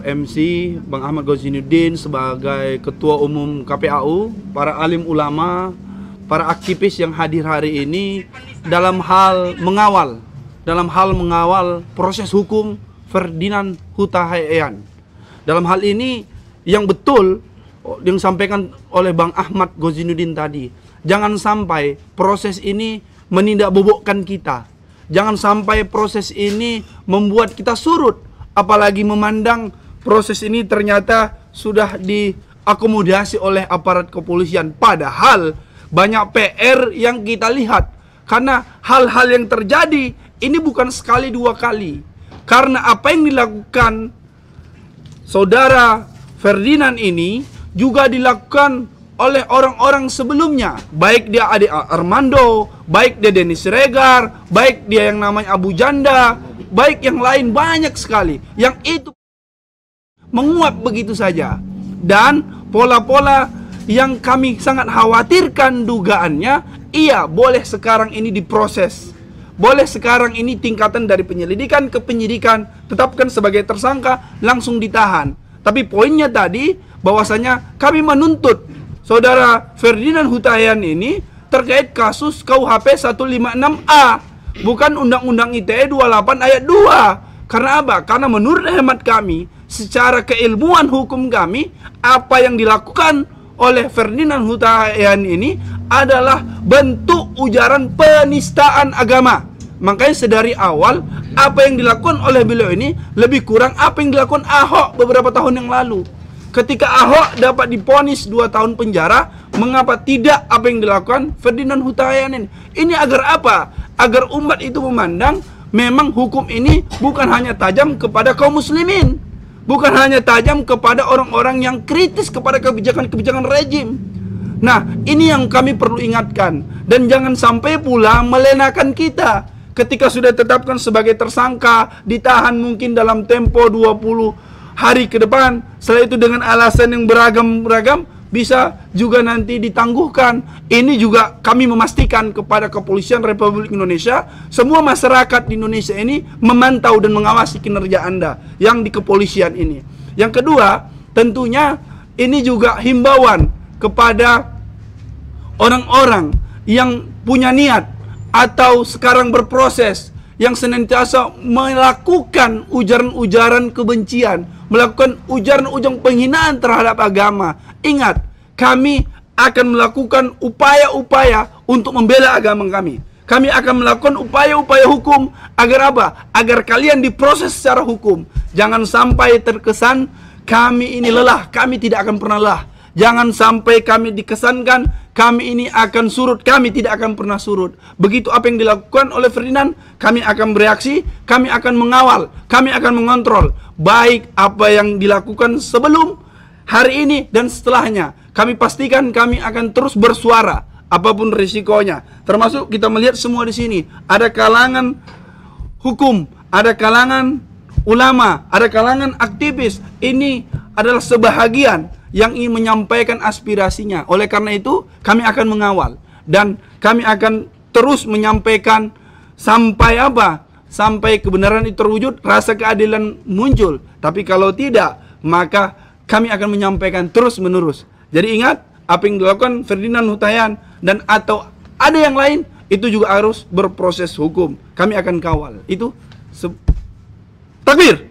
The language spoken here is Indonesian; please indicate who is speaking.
Speaker 1: MC Bang Ahmad Gozinuddin sebagai Ketua Umum KPAU, para alim ulama, para aktivis yang hadir hari ini dalam hal mengawal proses hukum Ferdinand Huta Heian. Dalam hal ini yang betul yang disampaikan oleh Bang Ahmad Gozinuddin tadi, jangan sampai proses ini menindakbobokkan kita. Jangan sampai proses ini membuat kita surut, apalagi memandang proses ini ternyata sudah diakomodasi oleh aparat kepolisian. Padahal banyak PR yang kita lihat. Karena hal-hal yang terjadi ini bukan sekali dua kali. Karena apa yang dilakukan saudara Ferdinand ini juga dilakukan oleh orang-orang sebelumnya, baik dia adik Armando, baik dia Dennis Regar, baik dia yang namanya Abu Janda, baik yang lain banyak sekali yang itu menguap begitu saja. Dan pola-pola yang kami sangat khawatirkan dugaannya, iya boleh sekarang ini diproses, boleh sekarang ini tingkatan dari penyelidikan ke penyidikan, tetapkan sebagai tersangka, langsung ditahan. Tapi poinnya tadi bahwasanya kami menuntut saudara Ferdinand Huta Heian ini terkait kasus KUHP 156A, bukan Undang-Undang ITE 28 ayat 2. Karena apa? Karena menurut hemat kami, secara keilmuan hukum kami, apa yang dilakukan oleh Ferdinand Huta Heian ini adalah bentuk ujaran penistaan agama. Makanya sedari awal, apa yang dilakukan oleh beliau ini lebih kurang apa yang dilakukan Ahok beberapa tahun yang lalu. Ketika Ahok dapat divonis 2 tahun penjara, mengapa tidak apa yang dilakukan Ferdinand Huta Heian ini? Ini agar apa? Agar umat itu memandang memang hukum ini bukan hanya tajam kepada kaum muslimin, bukan hanya tajam kepada orang-orang yang kritis kepada kebijakan-kebijakan rejim. Nah, ini yang kami perlu ingatkan. Dan jangan sampai pula melenakan kita. Ketika sudah ditetapkan sebagai tersangka, ditahan mungkin dalam tempo 20 hari ke depan, setelah itu dengan alasan yang beragam-ragam, bisa juga nanti ditangguhkan. Ini juga kami memastikan kepada Kepolisian Republik Indonesia, semua masyarakat di Indonesia ini memantau dan mengawasi kinerja Anda yang di kepolisian ini. Yang kedua, tentunya ini juga himbauan kepada orang-orang yang punya niat atau sekarang berproses, yang senantiasa melakukan ujaran-ujaran kebencian, melakukan ujaran-ujaran penghinaan terhadap agama. Ingat, kami akan melakukan upaya-upaya untuk membela agama kami. Kami akan melakukan upaya-upaya hukum agar apa? Agar kalian diproses secara hukum. Jangan sampai terkesan kami ini lelah, kami tidak akan pernah lelah. Jangan sampai kami dikesankan kami ini akan surut, kami tidak akan pernah surut. Begitu apa yang dilakukan oleh Ferdinand, kami akan bereaksi, kami akan mengawal, kami akan mengontrol. Baik apa yang dilakukan sebelum, hari ini, dan setelahnya. Kami pastikan kami akan terus bersuara, apapun risikonya. Termasuk kita melihat semua di sini. Ada kalangan hukum, ada kalangan ulama, ada kalangan aktivis. Ini adalah sebahagian yang ingin menyampaikan aspirasinya. Oleh karena itu, kami akan mengawal dan kami akan terus menyampaikan sampai apa? Sampai kebenaran itu terwujud, rasa keadilan muncul. Tapi kalau tidak, maka kami akan menyampaikan terus-menerus. Jadi ingat, apa yang dilakukan Ferdinand Huta Heian dan atau ada yang lain, itu juga harus berproses hukum. Kami akan kawal. Itu takbir.